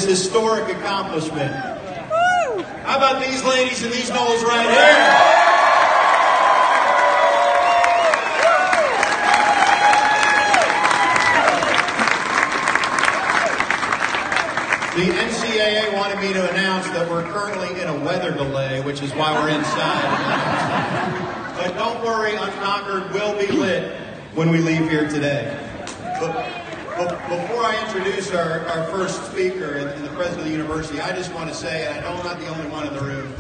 this historic accomplishment. How about these ladies and these Knowles right here? The NCAA wanted me to announce that we're currently in a weather delay, which is why we're inside. But don't worry, Unconquered will be lit when we leave here today. But before I introduce our first speaker and the president of the university, I just want to say, and I know I'm not the only one in the room,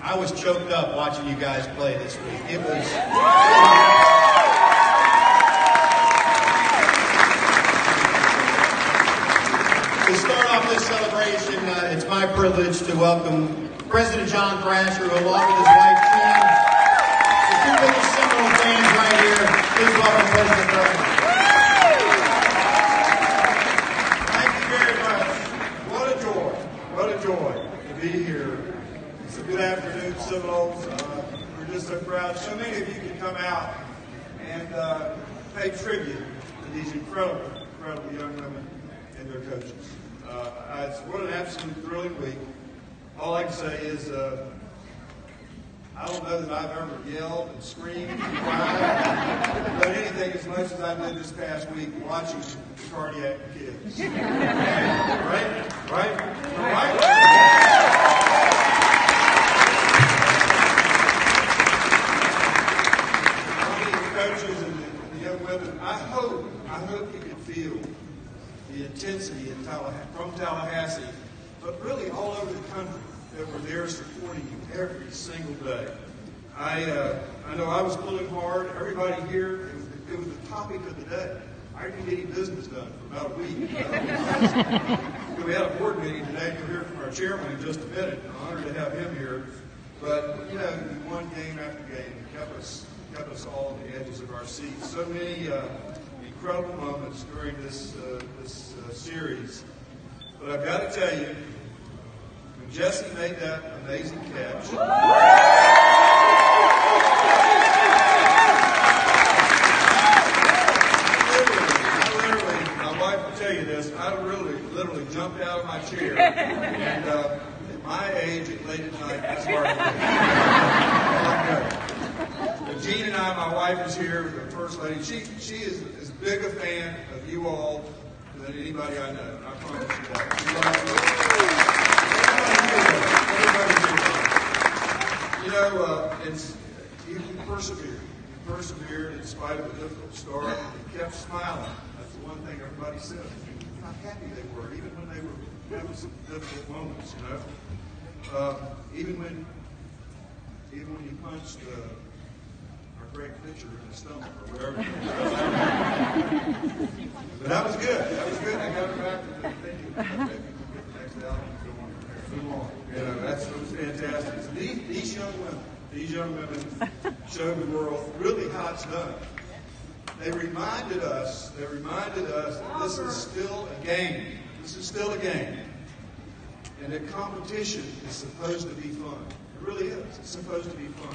I was choked up watching you guys play this week. It was... To start off this celebration, it's my privilege to welcome President John Thrasher, who, along with his wife, Kim, the two biggest Seminole fans right here. Please welcome President Thrasher. Thank you very much. What a joy. What a joy to be here. It's a good afternoon, Seminoles. We're just so proud. So many of you can come out and pay tribute to these incredible, incredible young women and their coaches. What an absolute thrilling week. All I can say is I don't know that I've ever yelled and screamed and cried about anything as much as I did this past week watching the cardiac kids. Right? The coaches and the young women, I hope you can feel the intensity from Tallahassee, but really all over the country that were there supporting you every single day. I know I was pulling hard. Everybody here, it was the topic of the day. I didn't get any business done for about a week. We had a board meeting today. You'll hear from our chairman in just a minute. I'm honored to have him here. But, you know, we won game after game. It kept us all on the edges of our seats. So many incredible moments during this series. But I've got to tell you, when Jesse made that amazing catch, my wife will tell you this, I literally jumped out of my chair, and at my age, late at night, that's hard to do. Jean and I, my wife is here, the First Lady, she is as big a fan of you all than anybody I know. I promise you that. Everybody, you know, you persevered. You persevered in spite of a difficult start. You kept smiling. That's the one thing everybody said. How happy they were, even when they were having some difficult moments. You know, even when you punched our great pitcher in the stomach or whatever. But that was good. That was good. I got her back to thinking, okay, we can get the next album and go on from there. Move on. You know, that was fantastic. So these young women showed the world really how it's done. They reminded us that this is still a game. This is still a game. And that competition is supposed to be fun. It really is. It's supposed to be fun.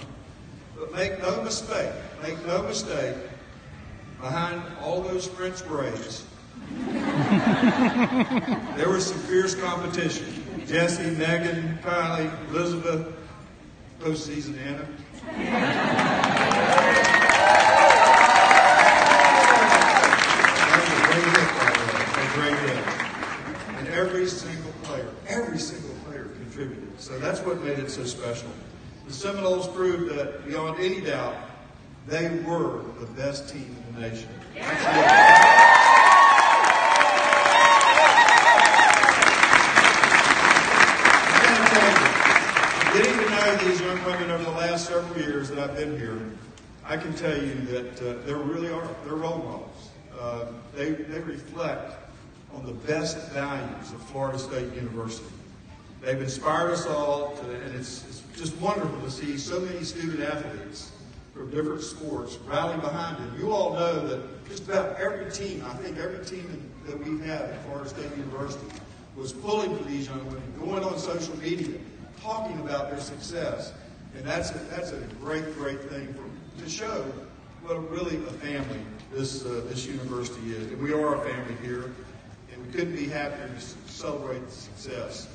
But make no mistake, behind all those French braids, there was some fierce competition. Jesse, Megan, Kylie, Elizabeth, postseason Anna. That was a great hit, by the way. A great hit. And every single player contributed. So that's what made it so special. The Seminoles proved that, beyond any doubt, they were the best team in the nation. Getting to know these young women over the last several years that I've been here, I can tell you that they're role models. They reflect on the best values of Florida State University. They've inspired us all, and it's just wonderful to see so many student athletes from different sports rally behind them. You all know that just about every team, I think every team that we have at Florida State University was pulling for these young women, going on social media, talking about their success. And that's a great thing to show what really a family this university is. And we are a family here. And we couldn't be happier to celebrate the success.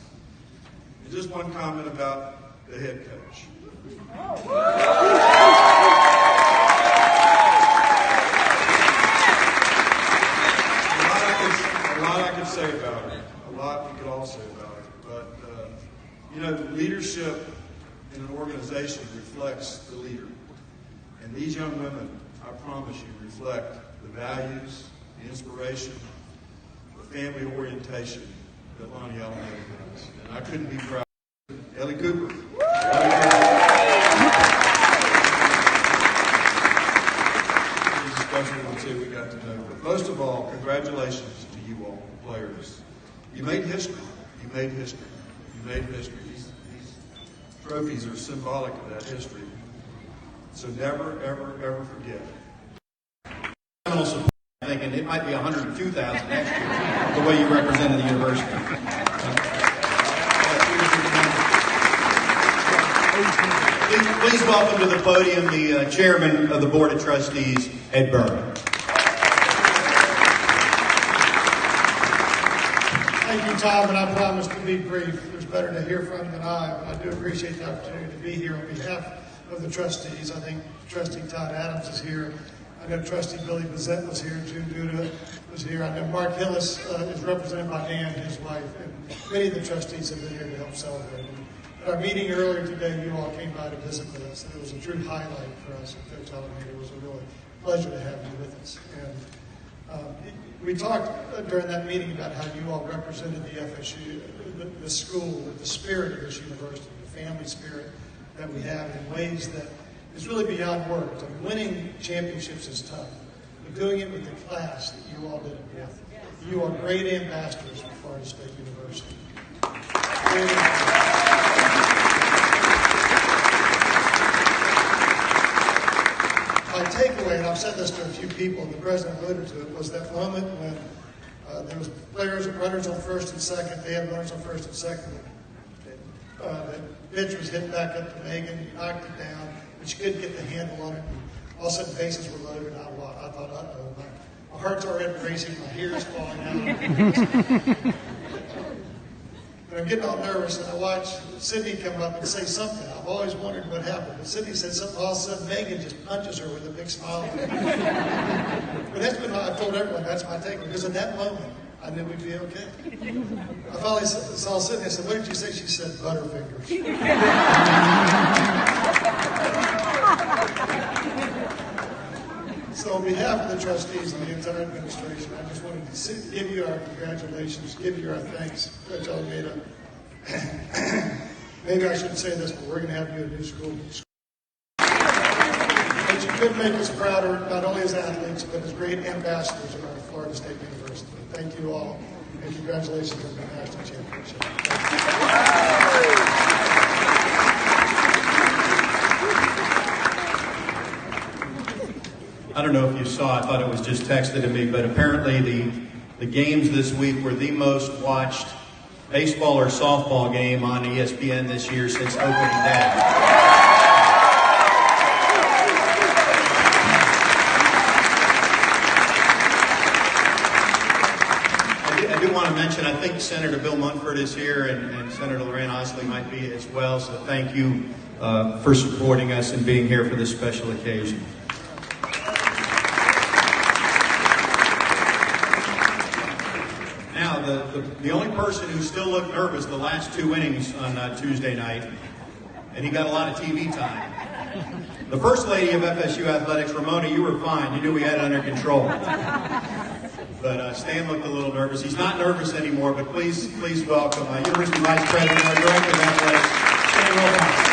And just one comment about the head coach. A lot I could say about it. A lot we could all say about it. But, leadership in an organization reflects the leader. And these young women, I promise you, reflect the values, the inspiration, the family orientation that Lonnie Alameda has. And I couldn't be proud of Ellie Cooper. She's a special one too, we got to know. But most of all, congratulations to you all, players. You made history. You made history. You made history. These trophies are symbolic of that history. So never, ever, ever forget. I'm thinking it might be 102,000 next year, the way you represented the university. Please welcome to the podium the chairman of the Board of Trustees, Ed Byrne. Thank you, Tom, and I promise to be brief. There's better to hear from than I, but I do appreciate the opportunity to be here on behalf of the trustees. I think Trustee Todd Adams is here. I know Trustee Billy Bazette was here. June Duda was here. I know Mark Hillis is represented by Dan, his wife, and many of the trustees have been here to help celebrate. At our meeting earlier today, you all came by to visit with us, and it was a true highlight for us at Coach Alameda. It was a really pleasure to have you with us. And we talked during that meeting about how you all represented the FSU, the school, the spirit of this university, the family spirit that we have in ways that is really beyond words. I mean, winning championships is tough, but doing it with the class that you all did it with. You are great ambassadors for Florida State University. My takeaway, and I've said this to a few people, and the president alluded to it, was that moment when there was players and runners on first and second. They had runners on first and second. The pitch was hit back up to Megan. You knocked it down, but you couldn't get the handle on it. And all of a sudden, bases were loaded. I thought, uh-oh, my heart's already racing. My hair is falling out. And I'm getting all nervous, and I watch Sydney come up and say something. I've always wondered what happened. But Sydney said something, all of a sudden Megan just punches her with a big smile. But that's been I've told everyone, that's my takeaway. Because in that moment, I knew we'd be okay. I finally saw Sydney, I said, what did you say? She said, Butterfingers. So on behalf of the trustees and the entire administration, I just wanted to give you our congratulations, give you our thanks, Coach Alameda. Maybe I shouldn't say this, but we're going to have you at a new school. But you could make us prouder, not only as athletes, but as great ambassadors of our Florida State University. Thank you all, and congratulations on the national championship. I don't know if you saw, I thought it was just texted to me, but apparently the games this week were the most watched baseball or softball game on ESPN this year since opening day. I do want to mention, I think Senator Bill Munford is here and Senator Lorraine Osley might be as well, so thank you for supporting us and being here for this special occasion. Now, the only person who still looked nervous the last two innings on Tuesday night, and he got a lot of TV time. The First Lady of FSU Athletics, Ramona, you were fine. You knew we had it under control. But Stan looked a little nervous. He's not nervous anymore, but please welcome University Vice President, our Director of Athletics, Stan Wilcox.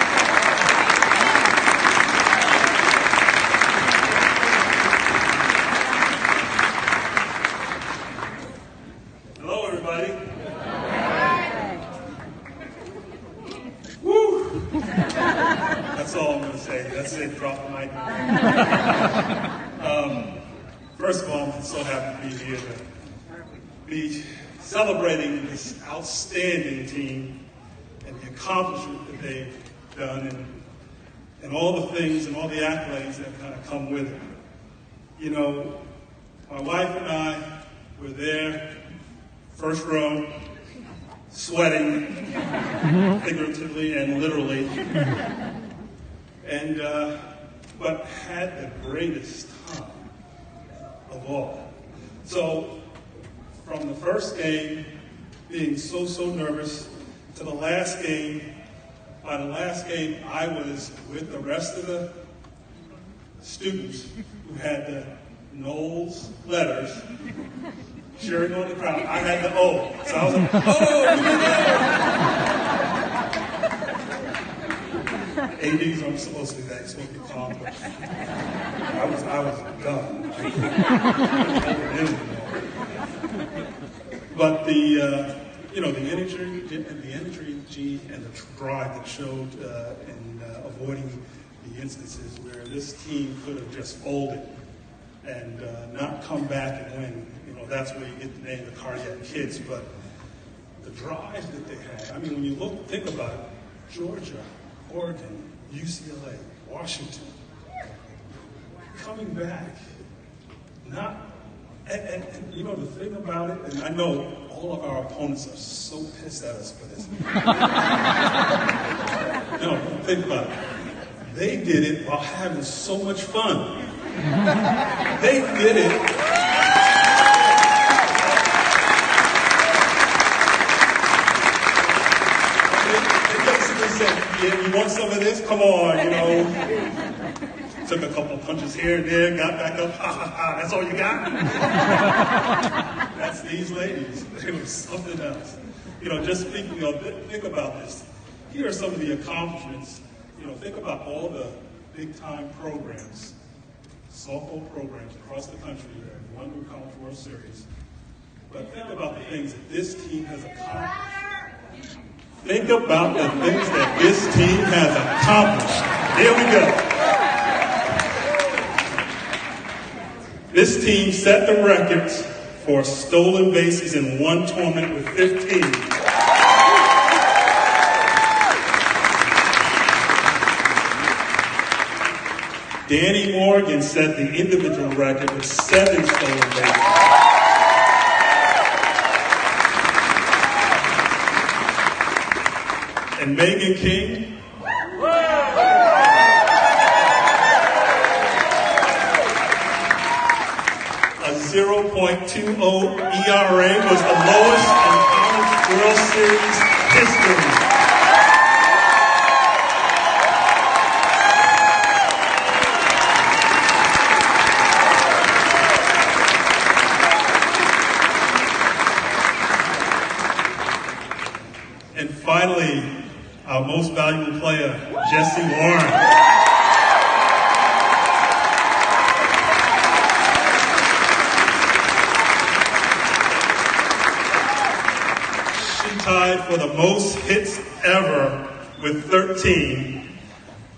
First of all, I'm so happy to be here to be celebrating this outstanding team and the accomplishment that they've done and all the things and all the accolades that kind of come with it. You know, my wife and I were there first row, sweating, figuratively and literally, and but had the greatest time of all. So from the first game, being so nervous, to the last game, by the last game, I was with the rest of the students who had the Knowles letters cheering on the crowd. I had the O. So I was like, oh! ADs aren't supposed to do that. You're supposed to be calm. But I was done. But the energy and the drive that showed in avoiding the instances where this team could have just folded and not come back and win. That's where you get the name the Cardiac Kids. But the drive that they had, I mean, when you think about it, Georgia, Oregon, UCLA, Washington, coming back, and the thing about it, and I know all of our opponents are so pissed at us for this. No, think about it. They did it while having so much fun. They did it. They basically said, yeah, you want some of this? Come on, Took a couple of punches here and there, got back up, ha ha ha, that's all you got? That's these ladies. They were something else. Just speaking of, think about this. Here are some of the accomplishments. Think about all the big-time programs, softball programs across the country that have won the College World Series. But think about the things that this team has accomplished. Think about the things that this team has accomplished. Here we go. This team set the records for stolen bases in one tournament with 15. Danny Morgan set the individual record with 7 stolen bases. And Megan King a 0.20 ERA was the lowest in College World Series history. And finally, our most valuable player, Jesse Warren. Tied for the most hits ever with 13.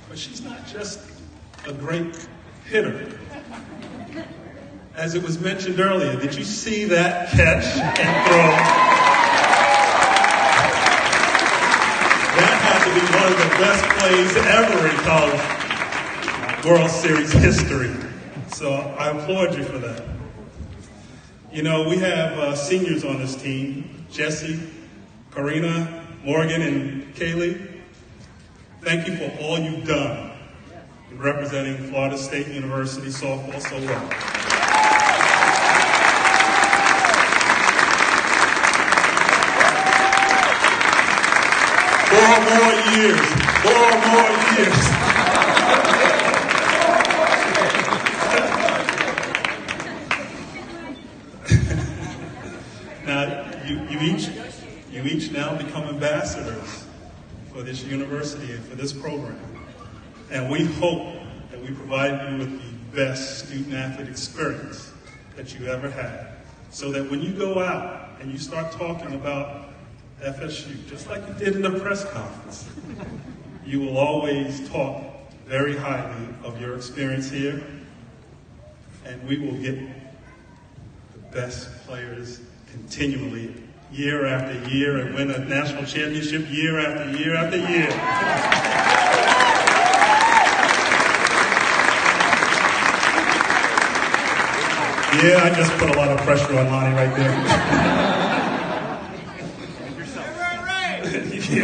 But she's not just a great hitter. As it was mentioned earlier, did you see that catch and throw? That had to be one of the best plays ever in College World Series history. So I applaud you for that. We have seniors on this team, Jesse, Karina, Morgan, and Kaylee. Thank you for all you've done in representing Florida State University softball so well. 4 more years. 4 more years. Now, you each now become ambassadors for this university and for this program. And we hope that we provide you with the best student-athlete experience that you ever had, so that when you go out and you start talking about FSU, just like you did in the press conference, you will always talk very highly of your experience here, and we will get the best players continually, year after year, and win a national championship year after year after year. Yeah, I just put a lot of pressure on Lonnie right there. The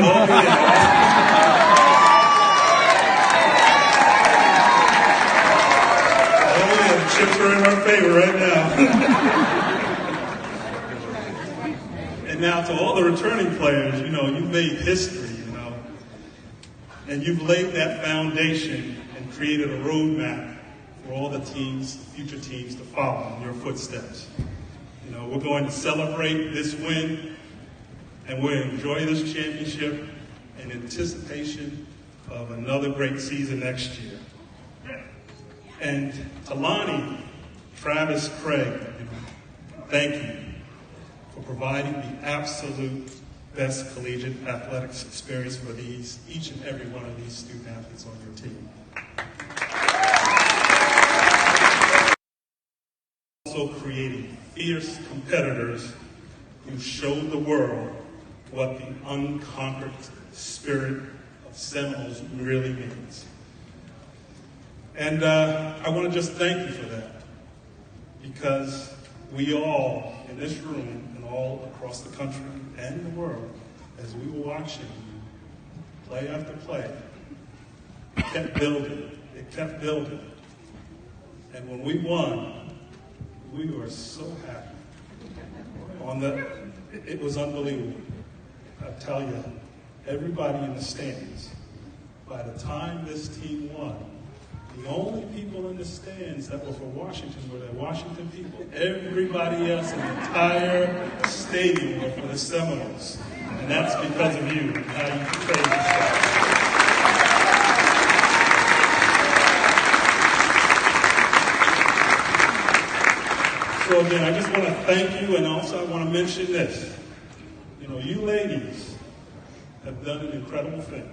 chips are in our favor right now. And now to all the returning players, you've made history, and you've laid that foundation and created a roadmap for all the teams, future teams, to follow in your footsteps. We're going to celebrate this win, and we'll enjoy this championship in anticipation of another great season next year. And to Lonnie, Travis, Craig, thank you for providing the absolute best collegiate athletics experience for each and every one of these student athletes on your team. Also creating fierce competitors who showed the world what the unconquered spirit of Seminoles really means. And I want to just thank you for that, because we all in this room and all across the country and the world, as we were watching you play after play, it kept building. It kept building. And when we won, we were so happy. It was unbelievable. I tell you, everybody in the stands, by the time this team won, the only people in the stands that were for Washington were the Washington people. Everybody else in the entire stadium were for the Seminoles. And that's because of you and how you portrayed yourself. So again, I just want to thank you, and also I want to mention this. You ladies have done an incredible thing.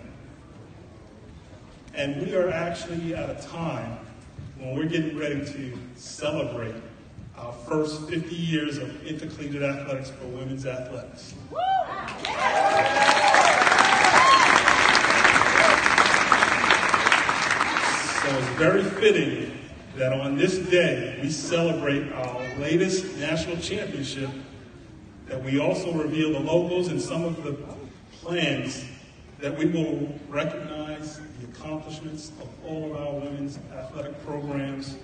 And we are actually at a time when we're getting ready to celebrate our first 50 years of intercollegiate athletics for women's athletics. So it's very fitting that on this day we celebrate our latest national championship, that we also reveal the logos and some of the plans that we will recognize the accomplishments of all of our women's athletic programs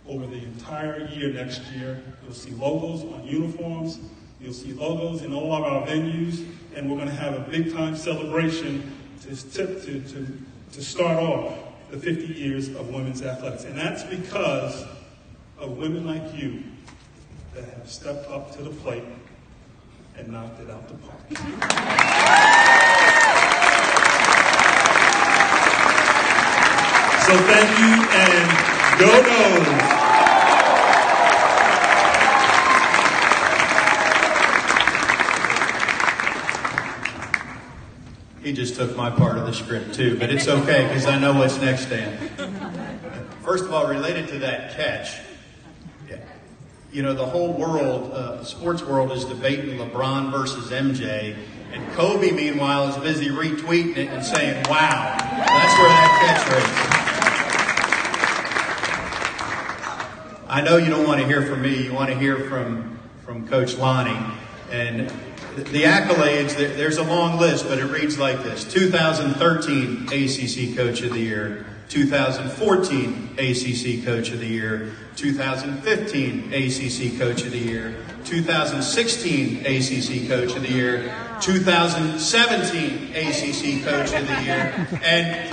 over the entire year next year. You'll see logos on uniforms. You'll see logos in all of our venues. And we're going to have a big-time celebration to start off the 50 years of women's athletics. And that's because of women like you that have stepped up to the plate and knocked it out the park. So thank you, and go Noles! He just took my part of the script too, but it's okay because I know what's next, Dan. First of all, related to that catch, the whole world, sports world, is debating LeBron versus MJ, and Kobe, meanwhile, is busy retweeting it and saying, wow. That's where that catchphrase is. I know you don't want to hear from me. You want to hear from Coach Lonnie. And the accolades, there's a long list, but it reads like this. 2013 ACC Coach of the Year. 2014 ACC Coach of the Year, 2015 ACC Coach of the Year, 2016 ACC Coach of the Year, 2017 ACC Coach of the Year, and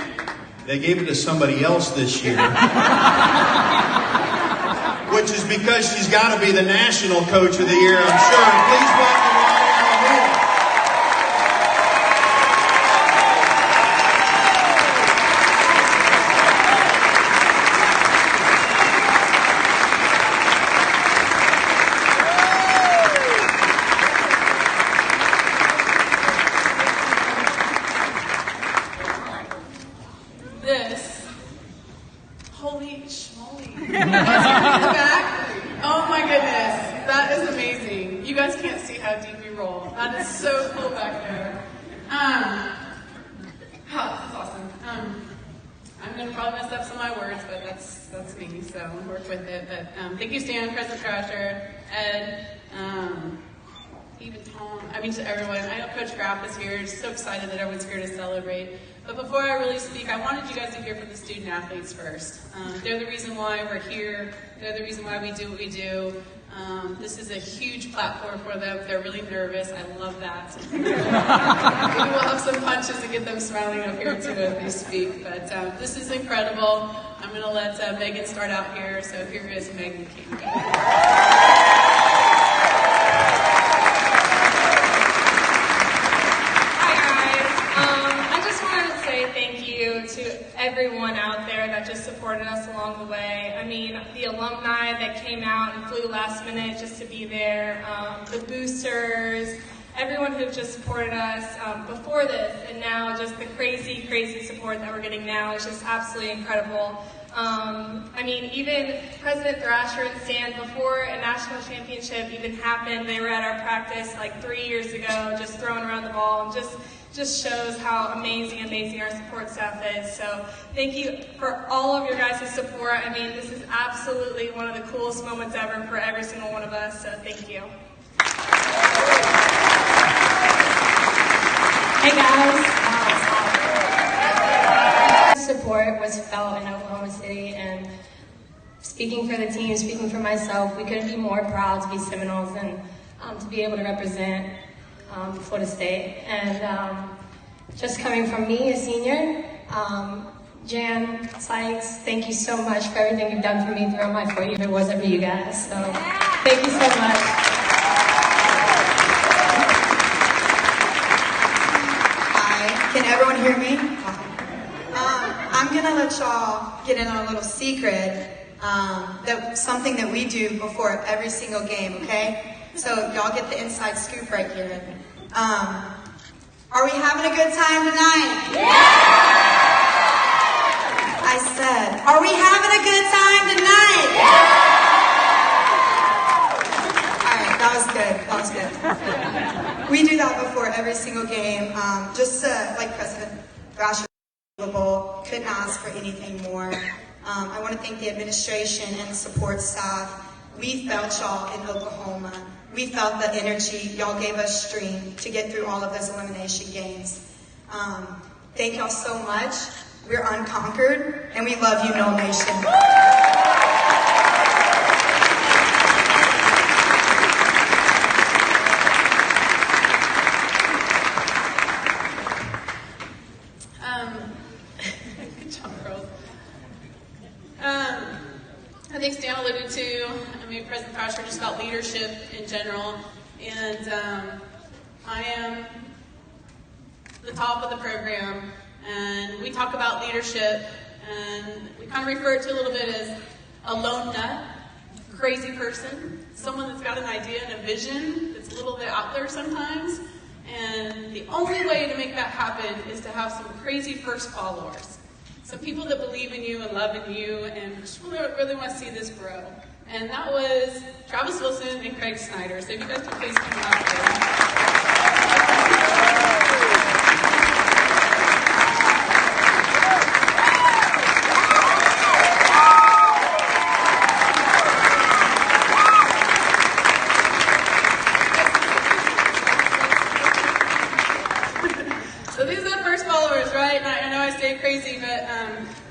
they gave it to somebody else this year, which is because she's got to be the National Coach of the Year, I'm sure. Please welcome even Tom, just everyone. I know Coach Graff is here. Just so excited that everyone's here to celebrate. But before I really speak, I wanted you guys to hear from the student athletes first. They're the reason why we're here. They're the reason why we do what we do. This is a huge platform for them. They're really nervous. I love that. Maybe we'll have some punches to get them smiling up here too as they speak. But this is incredible. I'm going to let Megan start out here. So here is Megan King. To everyone out there that just supported us along the way. The alumni that came out and flew last minute just to be there, the boosters, everyone who just supported us before this, and now just the crazy, crazy support that we're getting now is just absolutely incredible. Even President Thrasher and Stan, before a national championship even happened, they were at our practice like 3 years ago, just throwing around the ball and just shows how amazing our support staff is. So thank you for all of your guys' support. This is absolutely one of the coolest moments ever for every single one of us, so thank you. Hey guys. Support was felt in Oklahoma City, and speaking for the team, speaking for myself, we couldn't be more proud to be Seminoles and to be able to represent Florida State. And just coming from me, a senior, Jan, Sykes, thank you so much for everything you've done for me throughout my 4 years. If it wasn't for you guys, so thank you so much. Hi, can everyone hear me? I'm gonna let y'all get in on a little secret, something that we do before every single game, okay? So y'all get the inside scoop right here. Are we having a good time tonight? Yeah! I said, are we having a good time tonight? Yeah! All right, that was good. We do that before every single game, just like President Thrasher couldn't ask for anything more. I want to thank the administration and support staff. We felt y'all in Oklahoma. We felt the energy. Y'all gave us strength to get through all of those elimination games. Thank y'all so much. We're unconquered, and we love you, Noel Nation. Good job, girls. I think Stan alluded to, President Thrasher, just about leadership in general. And I am the top of the program, and we talk about leadership, and we kind of refer to it a little bit as a lone nut, crazy person, someone that's got an idea and a vision that's a little bit out there sometimes. And the only way to make that happen is to have some crazy first followers. Some people that believe in you and love in you and just really want to see this grow. And that was Travis Wilson and Craig Snyder. So if you guys could please come out there. So these are the first followers, right? And I know I stay crazy, but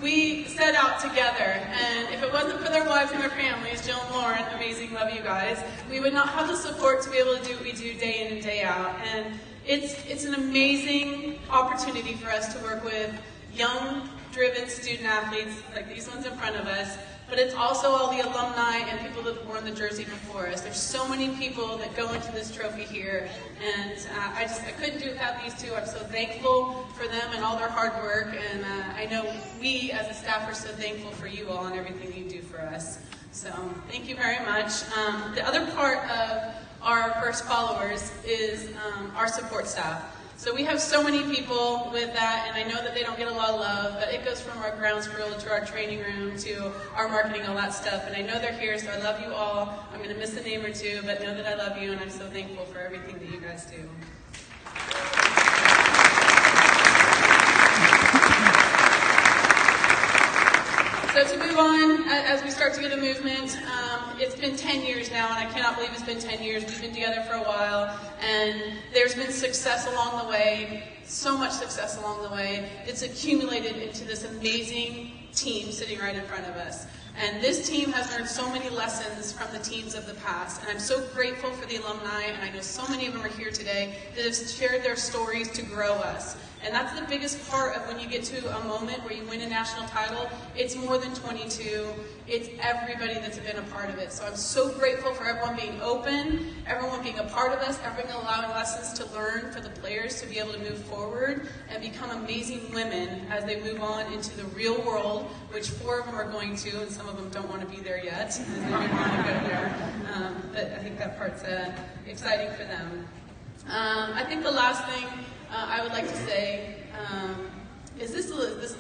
we set out together. And if it wasn't for their wives and their families, Jill and Lauren, amazing, love you guys, we would not have the support to be able to do what we do day in and day out. And it's an amazing opportunity for us to work with young, driven student athletes like these ones in front of us. But it's also all the alumni and people that have worn the jersey before us. There's so many people that go into this trophy here, and I couldn't do it without these two. I'm so thankful for them and all their hard work, and I know we as a staff are so thankful for you all and everything you do for us. So thank you very much. The other part of our first followers is our support staff. So we have so many people with that, and I know that they don't get a lot of love, but it goes from our grounds crew to our training room to our marketing, all that stuff. And I know they're here, so I love you all. I'm going to miss a name or two, but know that I love you, and I'm so thankful for everything that you guys do. So to move on, as we start to get a movement, It's been 10 years now, and I cannot believe it's been 10 years. We've been together for a while, and there's been success along the way, so much success along the way. It's accumulated into this amazing team sitting right in front of us. And this team has learned so many lessons from the teams of the past. And I'm so grateful for the alumni, and I know so many of them are here today that have shared their stories to grow us. And that's the biggest part of when you get to a moment where you win a national title. It's more than 22. It's everybody that's been a part of it. So I'm so grateful for everyone being open, everyone being a part of us, everyone allowing lessons to learn for the players to be able to move forward and become amazing women as they move on into the real world, which 4 of them are going to, and some of them don't want to be there yet, as they move on to go there. But I think that part's exciting for them. I think the last thing I would like to say is this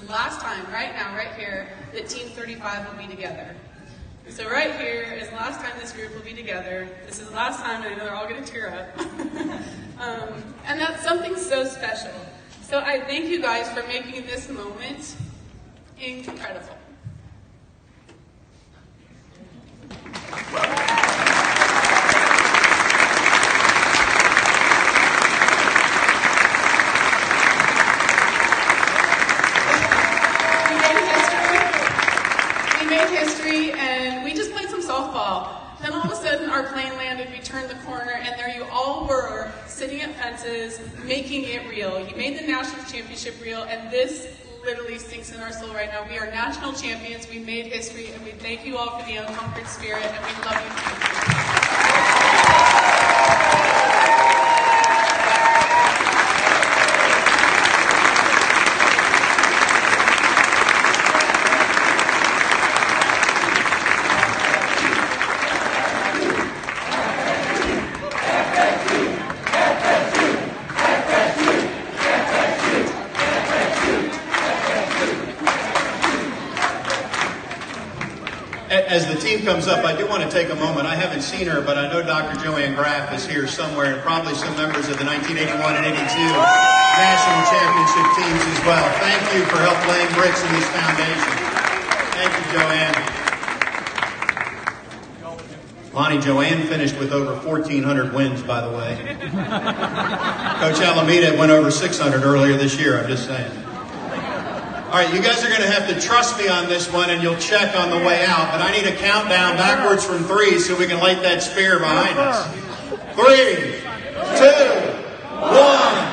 last time, right now, right here, that Team 35 will be together. So right here is the last time this group will be together. This is the last time, and I know they're all going to tear up. And that's something so special. So I thank you guys for making this moment incredible. And we just played some softball. Then all of a sudden our plane landed, we turned the corner, and there you all were, sitting at fences, making it real. You made the national championship real, and this literally sinks in our soul right now. We are national champions, we made history, and we thank you all for the unconquered spirit, and we love you. As the team comes up, I do want to take a moment. I haven't seen her, but I know Dr. Joanne Graff is here somewhere, and probably some members of the 1981 and 82 national championship teams as well. Thank you for help laying bricks in this foundation. Thank you, Joanne. Lonnie, Joanne finished with over 1,400 wins, by the way. Coach Alameda went over 600 earlier this year, I'm just saying. All right, you guys are going to have to trust me on this one, and you'll check on the way out. But I need a countdown backwards from 3 so we can light that spear behind us. 3, 2, 1.